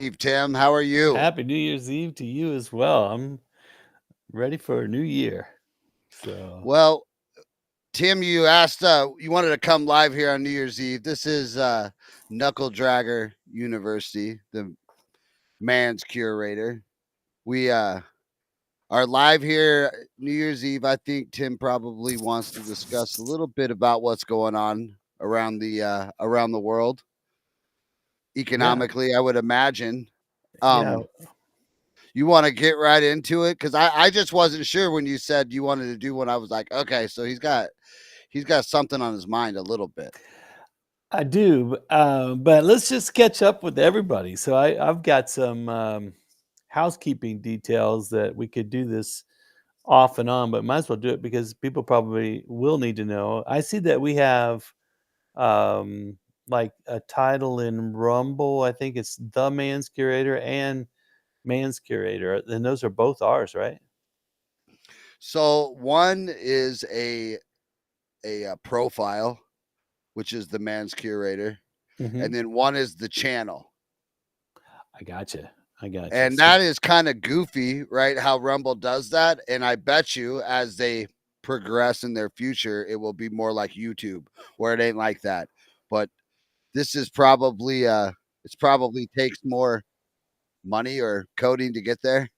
Eve, Tim. How are you? Happy New Year's Eve to you as well. I'm ready for a new year. So, Well, Tim, you wanted to come live here on New Year's Eve. This is Knuckle Dragger University, the man's curator. We are live here New Year's Eve. I think Tim probably wants to discuss a little bit about what's going on around the world yeah, economically. I would imagine. yeah, Um, you want to get right into it because I just wasn't sure when you said you wanted to do one. I was like, okay, so he's got something on his mind a little bit. I do. But let's just catch up with everybody. So, I've got some housekeeping details that we could do this off and on, but might as well do it because people probably will need to know. I see that we have um, like a title in Rumble. I think it's the man's curator and man's curator. And those are both ours, right? So one is a profile, which is the man's curator, Hmm. and then one is the channel, I gotcha. I gotcha. and So, that is kind of goofy, right? How Rumble does that, and I bet you as they progress in their future, it will be more like YouTube, where it ain't like that. But this is probably it's probably takes more money or coding to get there.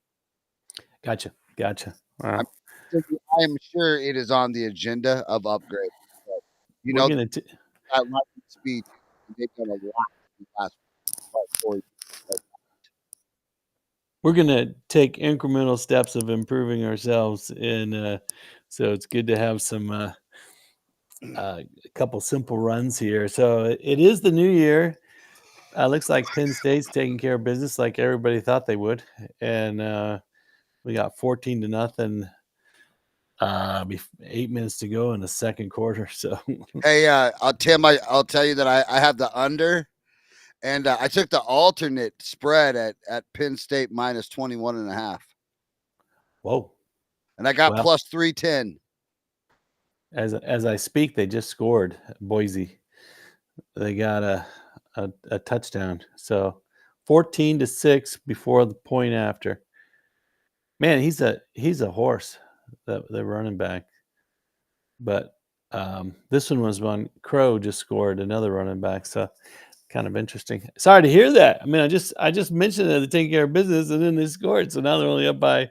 gotcha. Gotcha. I'm Wow. I am sure it is on the agenda of upgrade. But, you We're know, gonna that lightning speed, they've done a lot in the last like 4 years. Like, we're gonna take incremental steps of improving ourselves, and so it's good to have some a couple simple runs here. So it is the new year. Looks like Penn State's taking care of business like everybody thought they would, and we got 14-0. 8 minutes to go in the second quarter. So hey, Tim, I'll tell you that I have the under, and I took the alternate spread at Penn State minus 21.5, whoa. and I got Well, plus 310. as I speak, they just scored Boise. They got a touchdown. So 14-6 before the point after. Man, he's a horse, the running back. But this one was when Crow just scored another running back. So kind of interesting. Sorry to hear that. I mean, I just mentioned that they're taking care of business and then they scored. So now they're only up by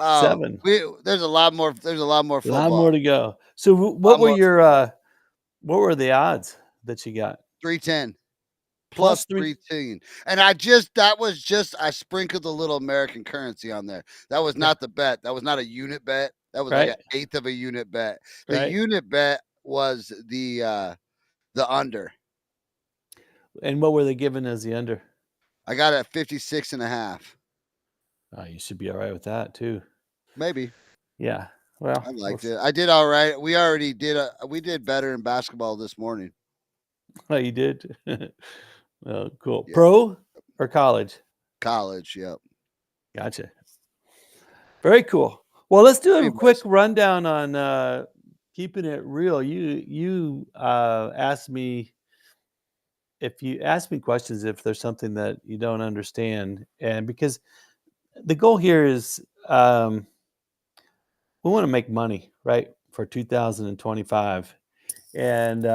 Oh, 7. there's a lot more. There's a lot more A lot football. more to go. So A lot what were more your football. what were the odds that you got? 310 Plus plus 3. 310, and I sprinkled a little American currency on there. That was Yeah, not the bet. That was not a unit bet. That was like an right? eighth of a unit bet. The Right. unit bet was the under. And what were they giving as the under? I got it at 56 and a half. You should be all right with that too. Maybe. Yeah. Well, I liked it. I did all right. We did better in basketball this morning. oh, you did. Well, cool. Yeah. Pro or college? College, yep. Gotcha. Very cool. Well, let's do a quick Anyways, rundown on keeping it real. You asked me if you ask me questions if there's something that you don't understand, and because the goal here is we want to make money, right, for 2025, and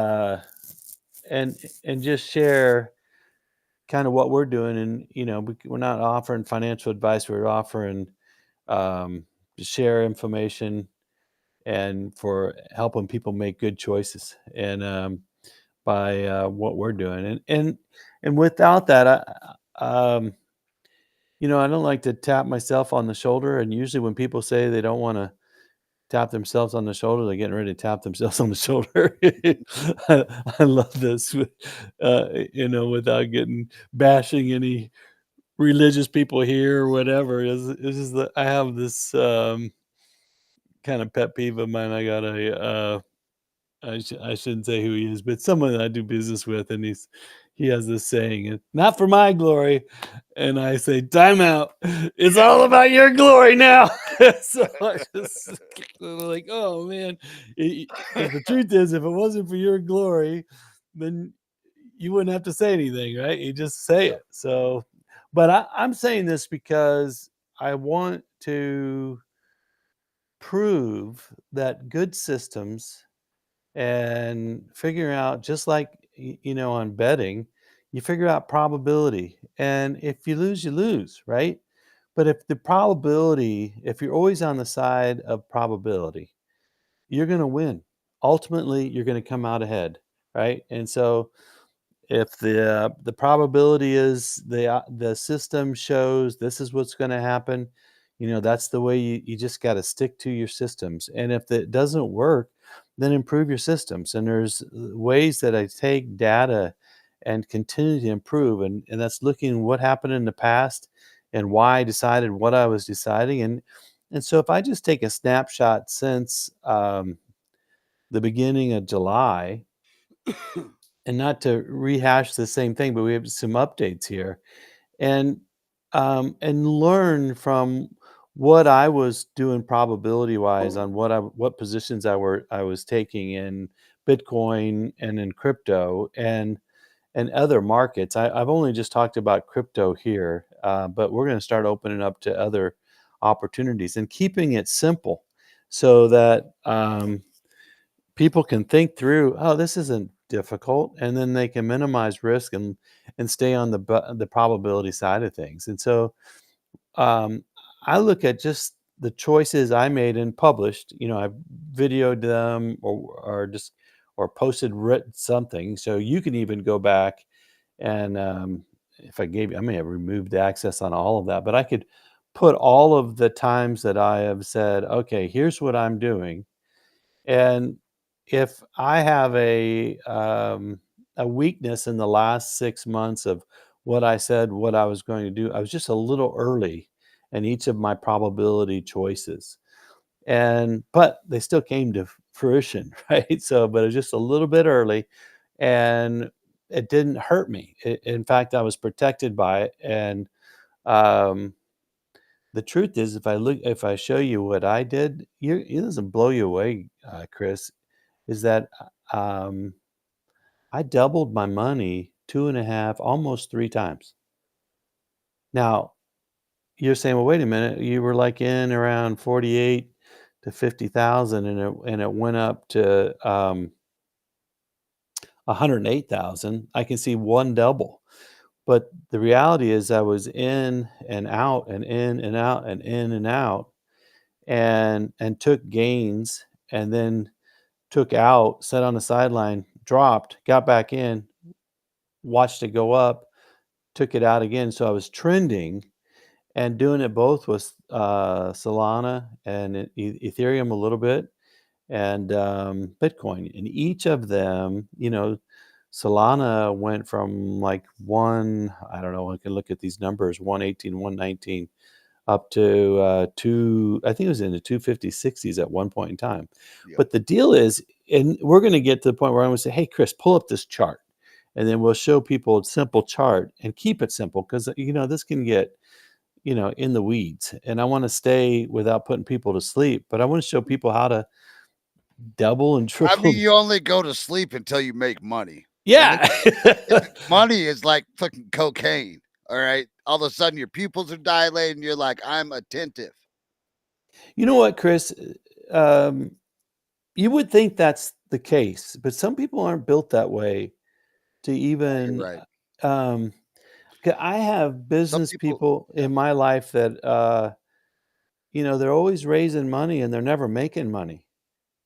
and just share kind of what we're doing. And we're not offering financial advice. We're offering to share information and for helping people make good choices. And by what we're doing, and without that, I don't like to tap myself on the shoulder. And usually, when people say they don't want to tap themselves on the shoulder, they're getting ready to tap themselves on the shoulder. I love this, without getting bashing any religious people here or whatever. Is that I have this kind of pet peeve of mine. I got I shouldn't say who he is, but someone that I do business with, and he has this saying, "Not for my glory," and I say, "Time out! It's all about your glory now." So I just like, oh man, because the truth is, if it wasn't for your glory, then you wouldn't have to say anything, right? You just say yep. it. So But I'm saying this because I want to prove that good systems and figuring out, just like on betting, you figure out probability, and if you lose, you lose, right? But if you're always on the side of probability, you're going to win. Ultimately, you're going to come out ahead, right? And so if the probability is the system shows this is what's going to happen, that's the way you just got to stick to your systems. And if it doesn't work, then improve your systems. And there's ways that I take data and continue to improve, and that's looking what happened in the past and why I decided what I was deciding. And so if I just take a snapshot since the beginning of July, and not to rehash the same thing, but we have some updates here, and learn from what I was doing probability wise on what positions I was taking in Bitcoin and in crypto and other markets. I've only just talked about crypto here, but we're going to start opening up to other opportunities and keeping it simple so that people can think through, oh, this isn't difficult, and then they can minimize risk and stay on the probability side of things. And so um, I look at just the choices I made and published. I've videoed them or posted written something, so you can even go back and if I may have removed the access on all of that, but I could put all of the times that I have said, okay, here's what I'm doing, and if I have a weakness in the last 6 months of what I said, what I was going to do, I was just a little early in each of my probability choices. But they still came to fruition, right? So, but it was just a little bit early, and it didn't hurt me. In fact, I was protected by it. And um, the truth is, if I show you what I did, it doesn't blow you away, Chris, is that, I doubled my money 2 and a half, almost 3 times. Now, you're saying, "Well, wait a minute, you were, like, in around 48 to 50,000 and it went up to, 108,000." I can see 1 double, but the reality is I was in and out and in and out and in and out, and took gains, and then took out, sat on the sideline, dropped, got back in, watched it go up, took it out again. So I was trending and doing it both with Solana and Ethereum a little bit, and Bitcoin. And each of them, Solana went from like I don't know, I can look at these numbers, 118, 119, up to I think it was in the 250, 60s at one point in time. Yep. But the deal is, and we're going to get to the point where I'm going to say, hey, Chris, pull up this chart. And then we'll show people a simple chart and keep it simple because, this can get, in the weeds. And I want to stay without putting people to sleep, but I want to show people how to double and I mean, triple. you only go to sleep until you make money. And then Yeah. money is like fucking cocaine. All right. All of a sudden your pupils are dilated and you're like, I'm attentive. You know what, Chris? Um, you would think that's the case, but some people aren't built that way to Yeah, you're even, right. um, I have Some business people, people yeah. in my life that, they're always raising money and they're never making money.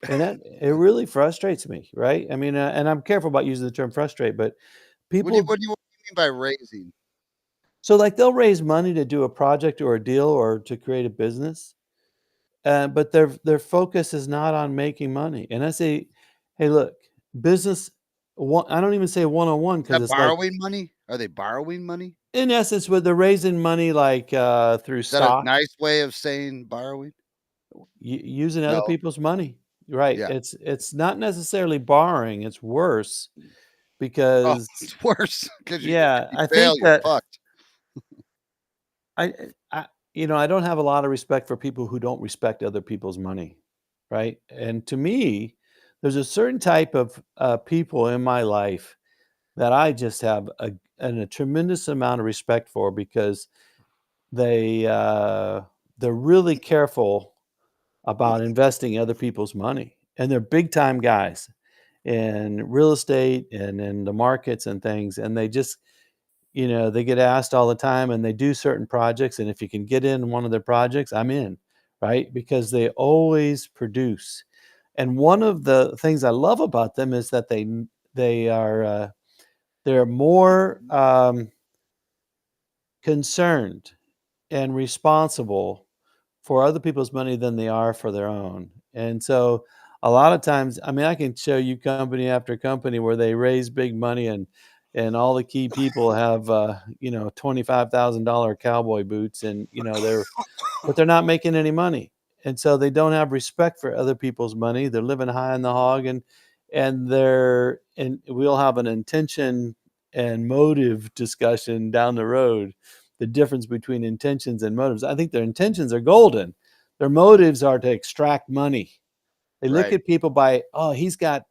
And that it really frustrates me, right? I mean, and I'm careful about using the term frustrate, but people, What do you mean by raising? so like they'll raise money to do a project or a deal or to create a business, but their focus is not on making money. And I say, hey, look, business. I don't even say one on one Is because that it's like, borrowing money? Are they borrowing money? in essence, what they're raising money like through Is that a stock, nice way of saying borrowing? using other No. people's money. Right. Yeah. It's not necessarily borrowing. It's worse Oh, because, it's worse because if yeah, you I fail, think you're that fucked. I I I don't have a lot of respect for people who don't respect other people's money, right? And to me, there's a certain type of people in my life that I just have a tremendous amount of respect for, because they they're really careful about investing other people's money, and they're big time guys in real estate and in the markets and things, and they just, they get asked all the time, and they do certain projects, and if you can get in one of their projects, I'm in, right? Because they always produce. And one of the things I love about them is that they are they're more concerned and responsible for other people's money than they are for their own. And so a lot of times, I mean, I can show you company after company where they raise big money, and all the key people have $25,000 cowboy boots, and but they're not making any money. And so they don't have respect for other people's money. They're living high on the hog, and we'll have an intention and motive discussion down the road. The difference between intentions and motives. I think their intentions are golden. Their motives are to extract money. They look Right. at people by, oh, he's got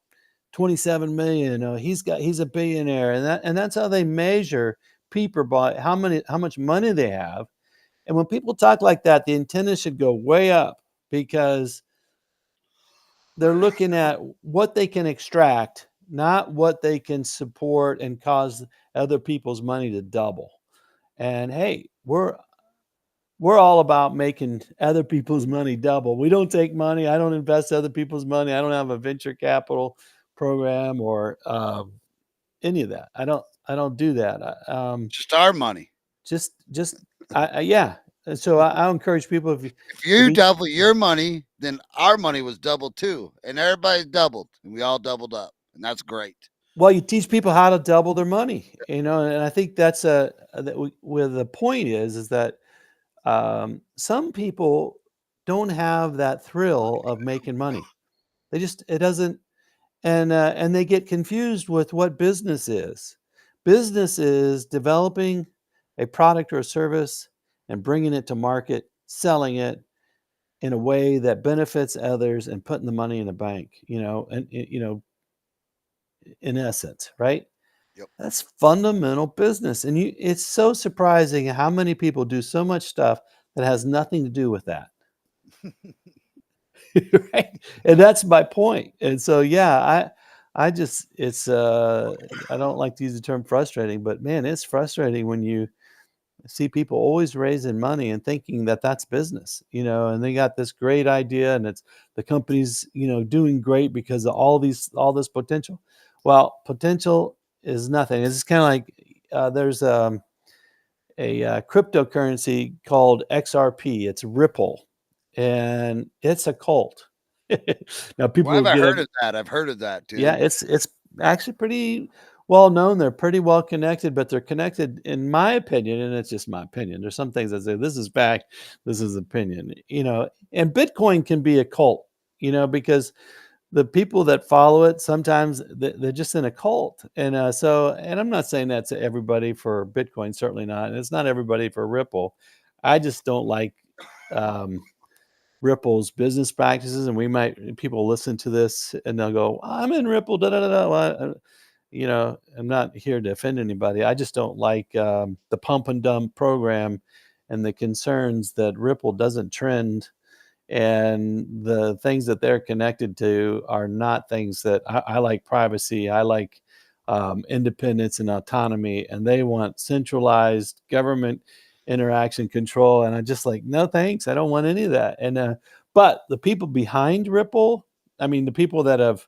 27 million, oh, he's a billionaire, and that's how they measure people, by how much money they have. And when people talk like that, the antenna should go way up, because they're looking at what they can extract, not what they can support and cause other people's money to double. And hey, we're all about making other people's money double. We don't take money. I don't invest other people's money. I don't have a venture capital program or any of that. I don't do that. Just our money. Just yeah. And so I'll encourage people, If if you you double your money, then our money was doubled too, and everybody doubled, and we all doubled up, and that's great. well, you teach people how to double their money, and I think that's where the point is that some people don't have that thrill of making money. They just it doesn't, and they get confused with what business is. Business is developing a product or a service and bringing it to market, selling it in a way that benefits others, and putting the money in the bank. In essence, right? Yep. That's fundamental business, and it's so surprising how many people do so much stuff that has nothing to do with that. Right? And that's my point. And so, yeah, I just I don't like to use the term frustrating, but man, it's frustrating when you see people always raising money and thinking that that's business, and they got this great idea, and it's the company's, doing great because of all this potential. Well, potential is nothing. It's kind of like there's a cryptocurrency called XRP. It's Ripple, and it's a cult. Now Well, people I've get heard up. of that. I've heard of that, Yeah, dude. it's actually pretty well known. They're pretty well connected, but they're connected, in my opinion, and it's just my opinion. There's some things I say this is fact, this is opinion. And Bitcoin can be a cult, because the people that follow it sometimes they're just in a cult, and I'm not saying that's everybody for Bitcoin, certainly not, and it's not everybody for Ripple. I just don't like um, Ripple's business practices, and people listen to this and they'll go, I'm in Ripple, da da da da. Well, I'm not here to offend anybody. I just don't like the pump and dump program and the concerns that Ripple doesn't trend, and the things that they're connected to are not things that I like. Privacy, I like independence and autonomy, and they want centralized government interaction control, and I just like, no thanks, I don't want any of that. And but the people behind Ripple, I mean, the people that have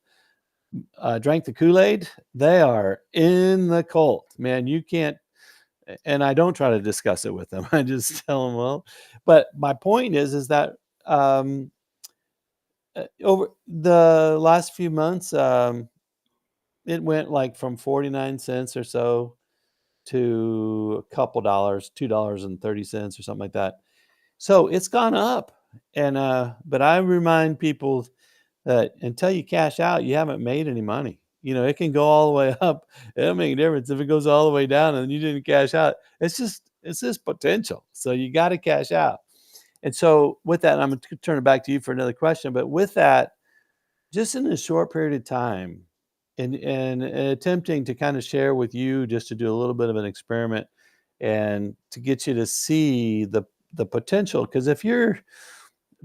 drank the Kool-Aid, they are in the cult, man. You can't, and I don't try to discuss it with them. I just tell them, well, but my point is that um, over the last few months, it went like from 49 cents or so to a couple dollars, $2.30 or something like that. So it's gone up. And but I remind people that until you cash out, you haven't made any money. It can go all the way up. It don't make a difference if it goes all the way down and you didn't cash out. It's just potential. So you got to cash out. And so with that, I'm going to turn it back to you for another question. But with that, just in a short period of time, and attempting to kind of share with you just to do a little bit of an experiment and to get you to see the potential. Because if you're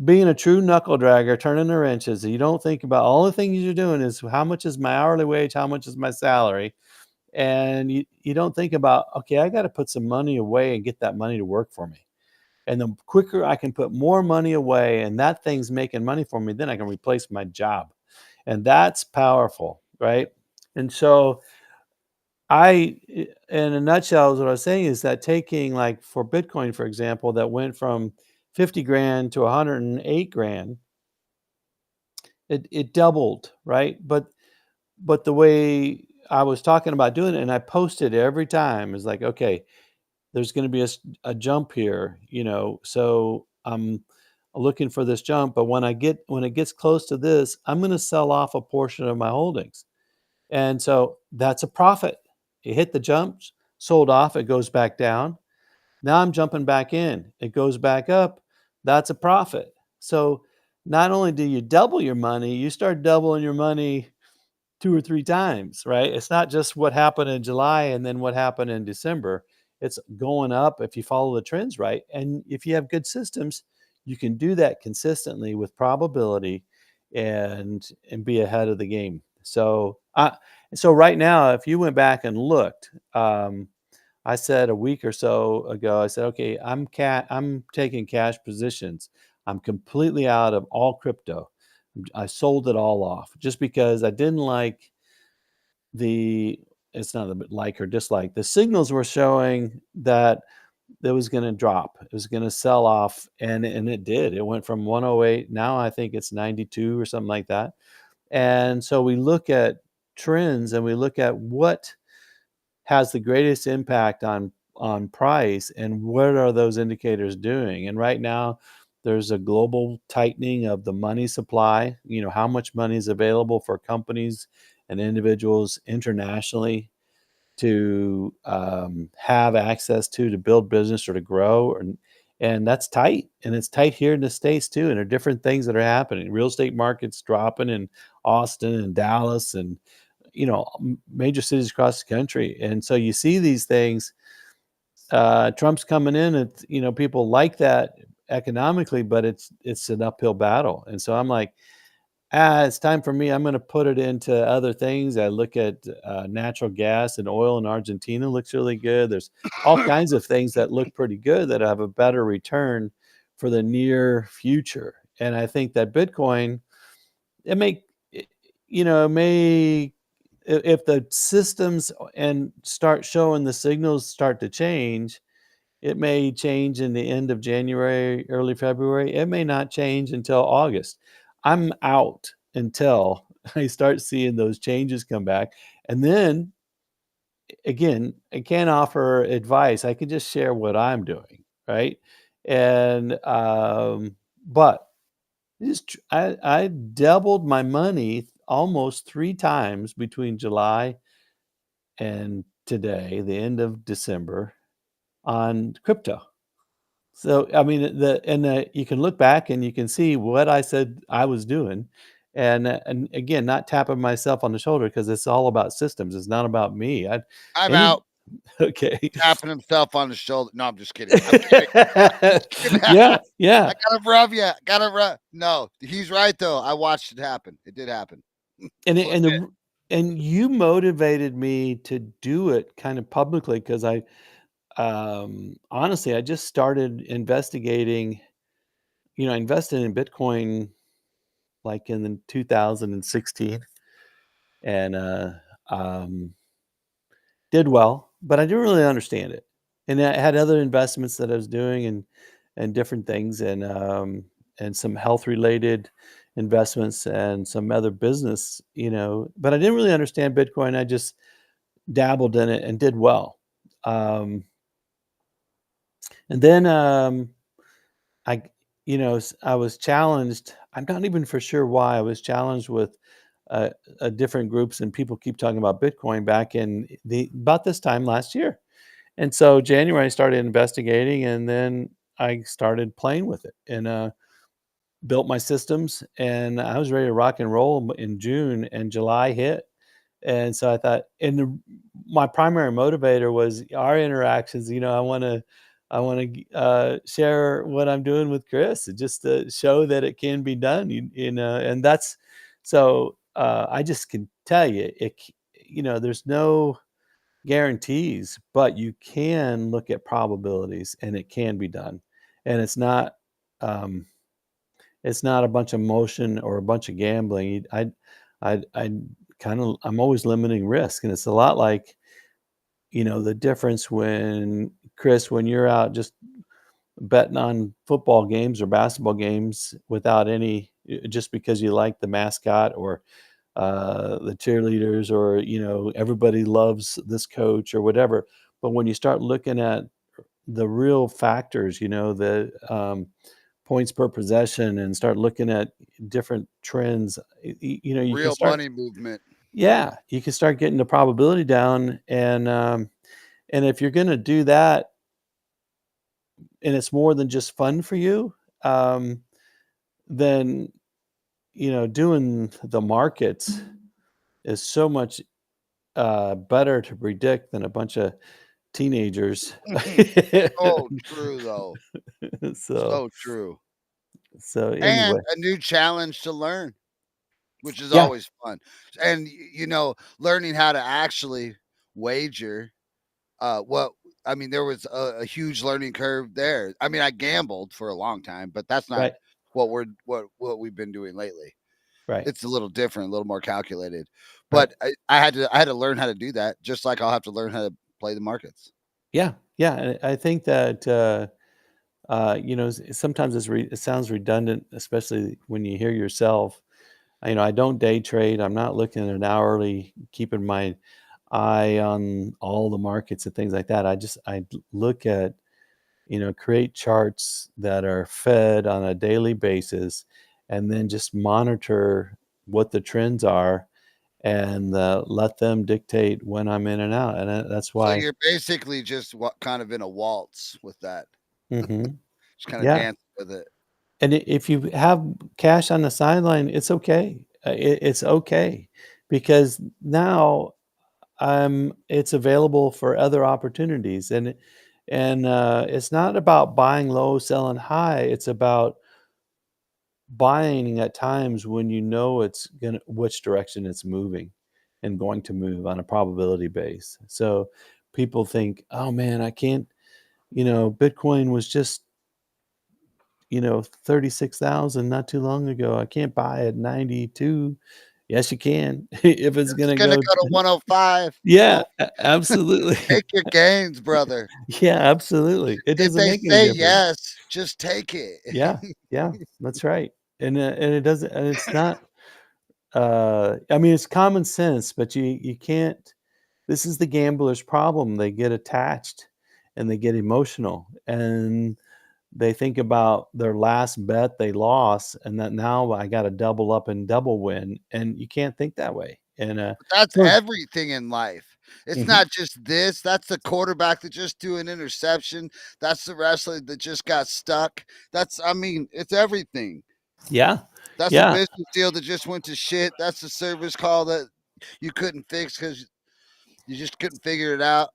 being a true knuckle dragger, turning the wrenches, you don't think about all the things you're doing is how much is my hourly wage, how much is my salary, and you don't think about, okay, I got to put some money away and get that money to work for me. And the quicker I can put more money away and that thing's making money for me, then I can replace my job. And that's powerful, right? And so in a nutshell, what I was saying is that taking, like, for Bitcoin, for example, that went from 50 grand to 108 grand, it doubled, right? But the way I was talking about doing it, and I posted every time, is like, okay, there's going to be a jump here, so I'm looking for this jump. But when it gets close to this, I'm going to sell off a portion of my holdings. And so that's a profit. It hit the jumps, sold off, it goes back down. Now I'm jumping back in, it goes back up. That's a profit. So not only do you double your money, you start doubling your money 2 or 3 times, right? It's not just what happened in July and then what happened in December. It's going up if you follow the trends right. And if you have good systems, you can do that consistently with probability and be ahead of the game. So right now, if you went back and looked, I said a week or so ago, I said, okay, I'm taking cash positions. I'm completely out of all crypto. I sold it all off just because I didn't like the it's not a bit like or dislike. The signals were showing that it was going to drop. It was going to sell off, and it did. It went from 108. Now I think it's 92 or something like that. And so we look at trends and we look at what has the greatest impact on price and what are those indicators doing. And right now there's a global tightening of the money supply, how much money is available for companies and individuals internationally to have access to build business or to grow. And that's tight, and it's tight here in the States too. And there are different things that are happening. Real estate markets dropping in Austin and Dallas and major cities across the country. And so you see these things. Trump's coming in, and people like that economically, but it's an uphill battle. And so I'm like, it's time for me. I'm going to put it into other things. I look at natural gas and oil in Argentina looks really good. There's all kinds of things that look pretty good that have a better return for the near future. And I think that Bitcoin, it may, it may, if the systems and start showing the signals start to change, it may change in the end of January, early February. It may not change until August. I'm out until I start seeing those changes come back. And then again, I can't offer advice. I can just share what I'm doing, right? And but I doubled my money almost 3 times between July and today, the end of December, on crypto. So, I mean, you can look back and you can see what I said I was doing, and again, not tapping myself on the shoulder because it's all about systems. It's not about me. I'm Any out. okay, Tapping himself on the shoulder. No, I'm just kidding. I'm kidding. yeah, yeah, I gotta rub you. Gotta rub. No, he's right though. I watched it happen. It did happen. and it- Legit. and the and you motivated me to do it kind of publicly because honestly, I just started investigating. I invested in Bitcoin like in 2016 and um, did well, but I didn't really understand it. And I had other investments that I was doing and different things and some health related investments and some other business, but I didn't really understand Bitcoin. I just dabbled in it and did well. Um, and then I, I was challenged. I'm not even for sure why I was challenged with different groups, and people keep talking about Bitcoin back in about this time last year. And so January I started investigating, and then I started playing with it and built my systems, and I was ready to rock and roll in June, and July hit, And so I thought, and my primary motivator was our interactions. I want to share what I'm doing with Chris, just to show that it can be done. And that's so. I just can tell you, there's no guarantees, but you can look at probabilities, and it can be done. And um, it's not a bunch of motion or a bunch of gambling. I I'm always limiting risk, and it's a lot like, the difference when Chris, when you're out just betting on football games or basketball games without any, just because you like the mascot or the cheerleaders, or everybody loves this coach or whatever. But when you start looking at the real factors, the points per possession, and start looking at different trends, you can Real start, money movement. yeah, you can start getting the probability down. And if you're going to do that, and it's more than just fun for you, um, then doing the markets is so much better to predict than a bunch of teenagers. So true, though. so So true. so And anyway, a new challenge to learn, which is yeah, always fun. And learning how to actually wager. What I mean, there was a huge learning curve there. I mean, I gambled for a long time, but that's not right, what we've been doing lately. right, It's a little different, a little more calculated. right. But I had to learn how to do that, just like I'll have to learn how to play the markets. Yeah, yeah. And I think that sometimes it sounds redundant, especially when you hear yourself. I don't day trade. I'm not looking at an hourly, keeping my eye on all the markets and things like that. I look at, create charts that are fed on a daily basis, and then just monitor what the trends are, and let them dictate when I'm in and out. And that's So why. you're basically just what kind of in a waltz with that, Hmm. just kind of Yeah. dance with it. And if you have cash on the sideline, it's okay. It's okay, because now it's available for other opportunities. And it's not about buying low, selling high. It's about buying at times when it's gonna which direction it's moving and going to move on a probability base. So people think, oh man, I can't, Bitcoin was just, 36,000 not too long ago. I can't buy at 92. Yes, you can. If it's It's gonna gonna go. go to 105. Yeah, Well, absolutely. take your gains, brother. Yeah, absolutely. It If doesn't they make any say difference. yes, just take it. Yeah, yeah, that's right. And it doesn't, and it's not, I mean, it's common sense, but you can't. This is the gambler's problem. They get attached, and they get emotional, and they think about their last bet they lost, and that now I gotta double up and double win, and you can't think that way. And, That's so. everything in life. It's Mhm. not just this. That's the quarterback that just threw an interception. That's the wrestler that just got stuck. I mean, it's everything. Yeah, That's a yeah. business deal that just went to shit. That's a service call that you couldn't fix because you just couldn't figure it out.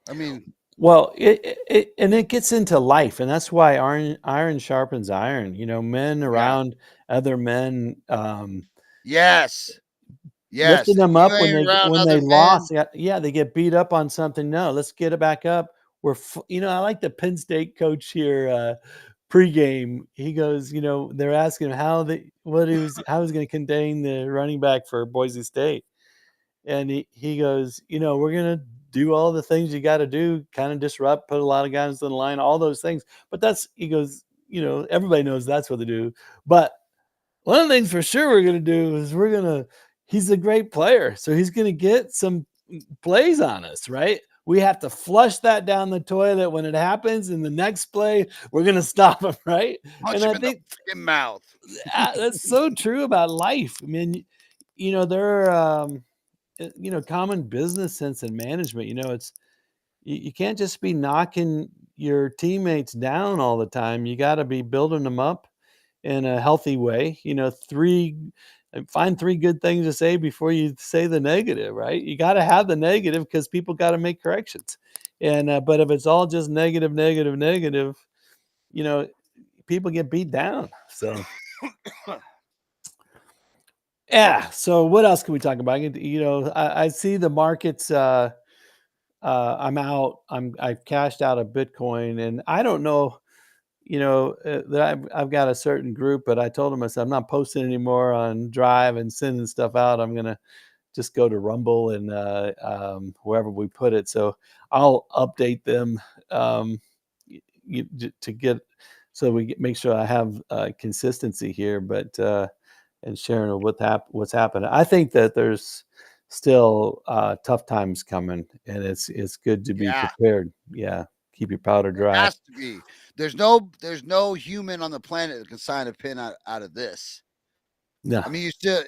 I mean, Well, it gets into life, and that's why iron sharpens iron. Men yeah. around other men, Yes. lifting Yes. If them you up when ain't around they other lost. men, Yeah, yeah, they get beat up on something. No, let's get it back up. I like the Penn State coach here. Pregame, he goes, they're asking him how he's going to contain the running back for Boise State, and he goes, we're going to do all the things you got to do, kind of disrupt, put a lot of guys on the line, all those things. But he goes, everybody knows that's what they do. But one of the things for sure we're going to do is he's a great player. So he's going to get some plays on us, right? We have to flush that down the toilet when it happens. In the next play, we're going to stop him, right? punch And him I in the think freaking mouth. that's so true about life. I mean, there are, common business sense and management. You can't just be knocking your teammates down all the time. You got to be building them up in a healthy way. Three and find 3 good things to say before you say the negative, right? You gotta have the negative because people gotta make corrections. And, but if it's all just negative, negative, negative, you know, people get beat down. So, yeah. So what else can we talk about? I see the markets, I'm out. I've cashed out of Bitcoin, and I don't know, that I've got a certain group, but I told them, I said, I'm not posting anymore on Drive and sending stuff out. I'm gonna just go to Rumble and wherever we put it. So I'll update them, um, to get, so make sure I have consistency here, but and sharing of what's happening. I think that there's still tough times coming, and it's good to be Yeah, prepared. Yeah, keep your powder it dry. has to be. There's no human on the planet that can sign a pin out of this. Yeah, I mean, you still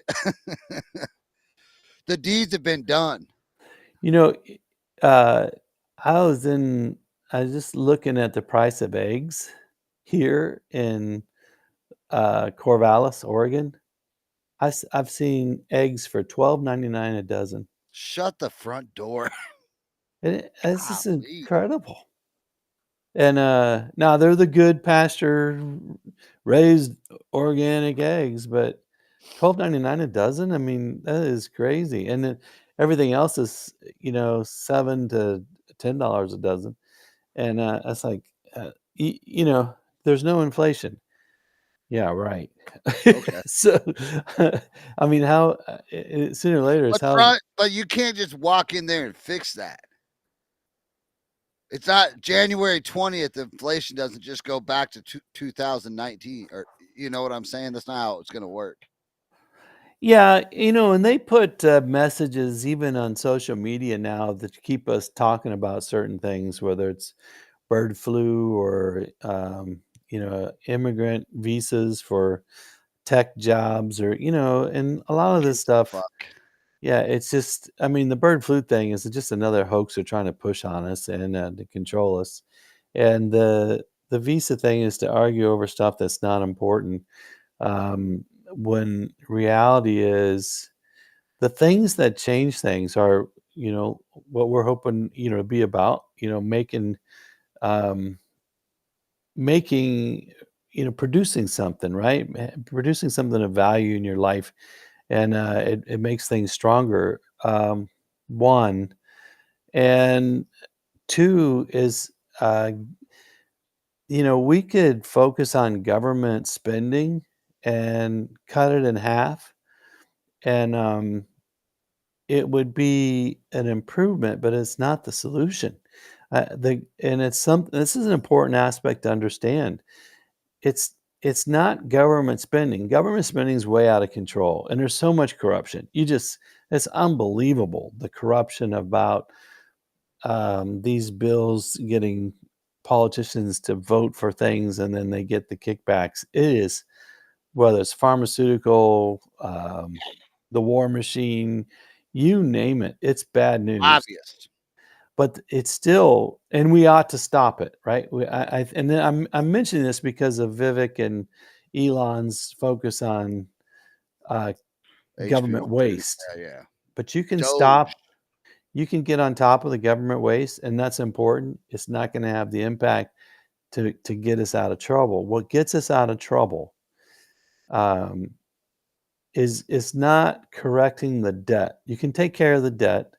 the deeds have been done. you know, uh, I was in. I was just looking at the price of eggs here in Corvallis, Oregon. I've seen eggs for $12.99 a dozen, Shut the front door. and it's just Golly. incredible. And now they're the good pasture raised organic eggs, but $12.99 a dozen. I mean, that is crazy. And then everything else is, $7 to $10 a dozen. And it's like, there's no inflation. Yeah, right. Okay. So, I mean, how sooner or later is how. But you can't just walk in there and fix that. It's not January 20th. Inflation doesn't just go back to 2019, or you know what I'm saying. That's not how it's going to work. Yeah, and they put messages even on social media now that keep us talking about certain things, whether it's bird flu or immigrant visas for tech jobs, or and a lot of this Gives a stuff. fuck. Yeah, it's just, I mean, the bird flu thing is just another hoax they're trying to push on us and to control us. And the visa thing is to argue over stuff that's not important. When reality is the things that change things are, what we're hoping, to be about, um, making, producing something, right? Producing something of value in your life, and it makes things stronger. One, and two is, uh, we could focus on government spending and cut it in half, and it would be an improvement, but it's not the solution. The and it's some This is an important aspect to understand. It's it's not government spending. Government spending is way out of control, and there's so much corruption. It's unbelievable, the corruption about these bills getting politicians to vote for things, and then they get the kickbacks. It is, whether it's pharmaceutical, the war machine, you name it, it's bad news. Obvious. But it's still, and we ought to stop it, right? And then I'm mentioning this because of Vivek and Elon's focus on uh, government HB12. waste. Yeah, yeah. But you can Doge. stop. You can get on top of the government waste, and that's important. It's not going to have the impact to get us out of trouble. What gets us out of trouble um, is not correcting the debt. You can take care of the debt,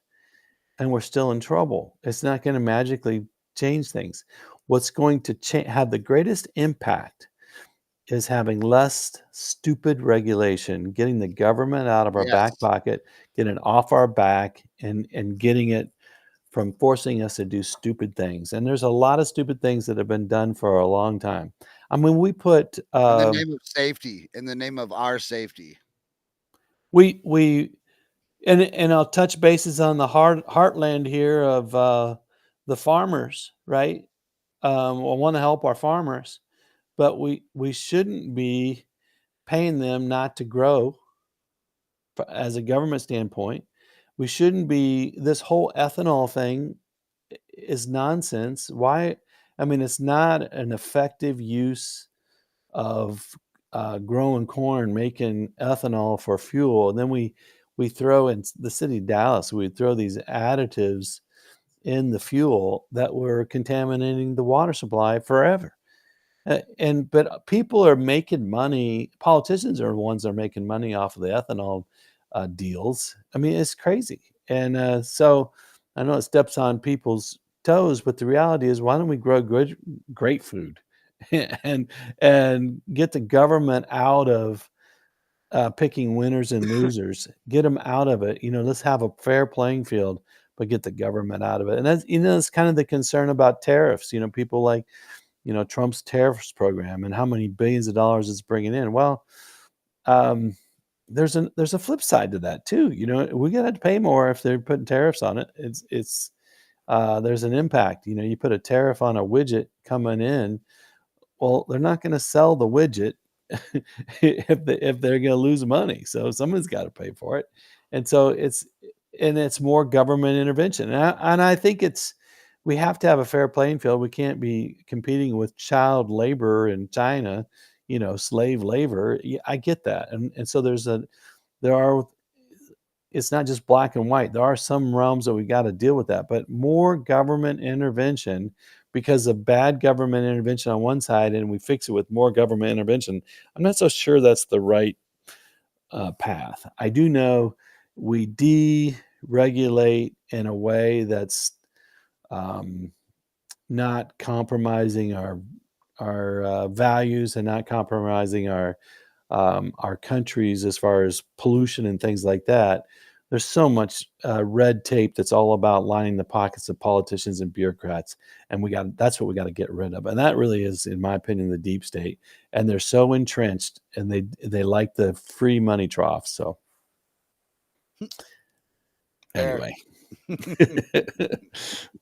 and we're still in trouble. It's not going to magically change things. What's going to have the greatest impact is having less stupid regulation, getting the government out of our back Yes. pocket, getting it off our back, and getting it from forcing us to do stupid things. And there's a lot of stupid things that have been done for a long time. I mean, In the name of safety, in the name of our safety. we and I'll touch bases on the heartland here of the farmers, right? I want to help our farmers, but we shouldn't be paying them not to grow as a government standpoint. We shouldn't be. This whole ethanol thing is nonsense. Why? I mean, it's not an effective use of growing corn, making ethanol for fuel, and then we throw in the city of Dallas. We throw these additives in the fuel that were contaminating the water supply forever. But people are making money. Politicians are the ones that are making money off of the ethanol deals. I mean, it's crazy. And so I know it steps on people's toes, but the reality is, why don't we grow great food and get the government out of picking winners and losers, get them out of it. Let's have a fair playing field, but get the government out of it. And that's kind of the concern about tariffs. People like Trump's tariffs program and how many billions of dollars it's bringing in. Well, um, there's a flip side to that too. We got to pay more if they're putting tariffs on it. There's an impact. You put a tariff on a widget coming in. Well, they're not going to sell the widget if they're going to lose money. So someone's got to pay for it, and so it's more government intervention. And I think we have to have a fair playing field. We can't be competing with child labor in China, slave labor. I get that, and so there are. It's not just black and white. There are some realms that we got to deal with that, but more government intervention, because of bad government intervention on one side, and we fix it with more government intervention. I'm not so sure that's the right path. I do know we deregulate in a way that's not compromising our values and not compromising our countries as far as pollution and things like that. There's so much red tape that's all about lining the pockets of politicians and bureaucrats, and that's what we got to get rid of. And that really is, in my opinion, the deep state. And they're so entrenched, and they like the free money trough. So anyway,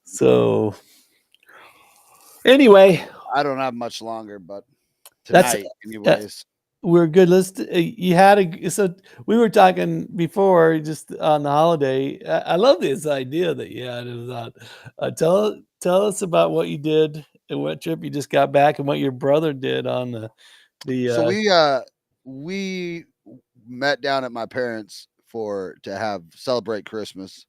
so anyway, I don't have much longer, but that's tonight, anyways. we're good. You had so we were talking before, just on the holiday. I love this idea that you had. It was tell us about what you did and what trip you just got back, and what your brother did on the So we met down at my parents to have celebrate Christmas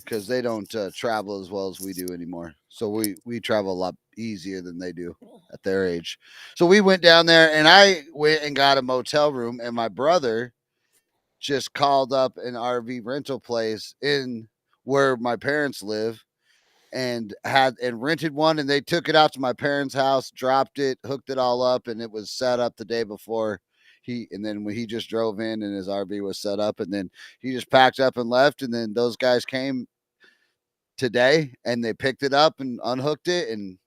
because they don't travel as well as we do anymore. So we travel a lot easier than they do at their age. So we went down there, and I went and got a motel room, and my brother just called up an RV rental place in where my parents live and rented one, and they took it out to my parents' house, dropped it, hooked it all up, and it was set up the day before. And then when he just drove in and his RV was set up, and then he just packed up and left, and then those guys came today and they picked it up and unhooked it, and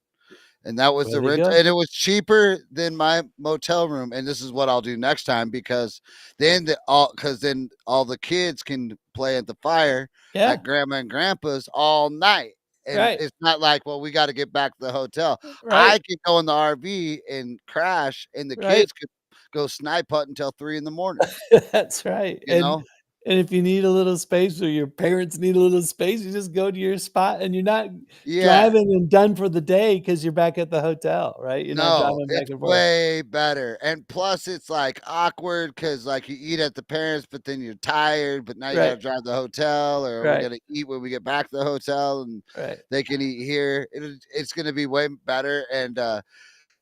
that was way the to rent, go. and it was cheaper than my motel room. And this is what I'll do next time, because then all the kids can play at the fire Yeah, at grandma and grandpa's all night. And right, it's not like, well, we got to get back to the hotel. I right, could go in the RV and crash, and the right. kids could go snipe hunt until 3 in the morning. That's right. You know? And if you need a little space, or your parents need a little space, you just go to your spot, and you're not Yeah. driving and done for the day because you're back at the hotel, right? You're not No, driving back it's and forth. way better, and plus it's, like, awkward because, like, you eat at the parents', but then you're tired, but now you gotta Right, drive to the hotel, or we're right, gonna eat when we get back to the hotel, and right. they can eat here. It's gonna be way better, and,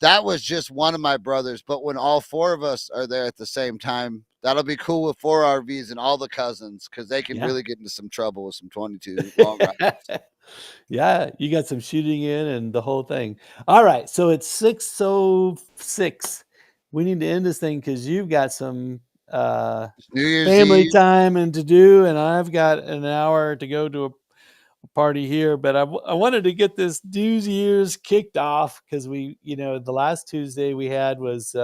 that was just one of my brothers, but when all 4 of us are there at the same time, that'll be cool with 4 RVs and all the cousins, because they can Yeah. really get into some trouble with some 22 long ride. Yeah, you got some shooting in and the whole thing. All right, so it's 6:06. We need to end this thing because you've got some New Year's family Eve. time and to do, and I've got an hour to go to a party here. But I wanted to get this New Year's kicked off because the last Tuesday we had was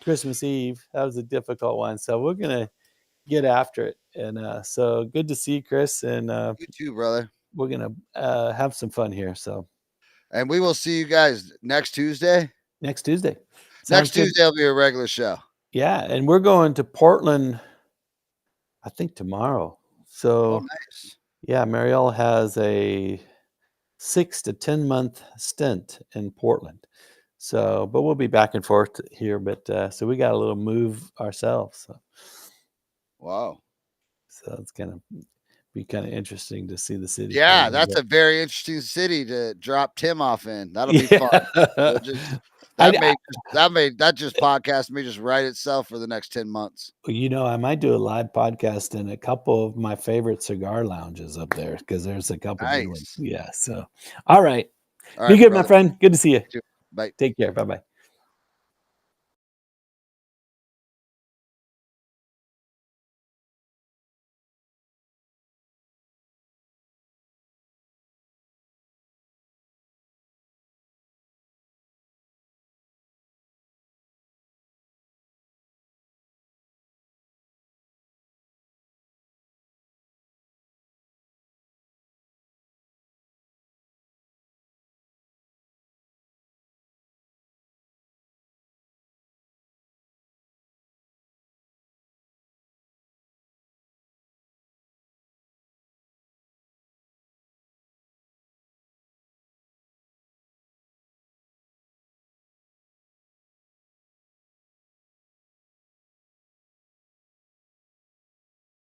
Christmas Eve. That was a difficult one, so we're gonna get after it. And so good to see you, Chris, and You too, brother. we're gonna have some fun here. So And we will see you guys next Tuesday. next Tuesday, sounds Next good. Tuesday will be a regular show. Yeah, and we're going to Portland, I think tomorrow. Oh, So nice. yeah, Marielle has a 6 to 10 month stint in Portland. So, but we'll be back and forth here. But so we got a little move ourselves. Wow. So it's gonna be kind of interesting to see the city for a Yeah, little that's bit. a very interesting city to drop Tim off in. That'll be fun. Yeah. We'll just I, that may that just podcast may just write itself for the next 10 months. I might do a live podcast in a couple of my favorite cigar lounges up there because there's a couple good ones. Nice. Yeah. So, all right. All Be right, good, my brother. friend. Good to see you. You too. Bye. Take care. Bye bye.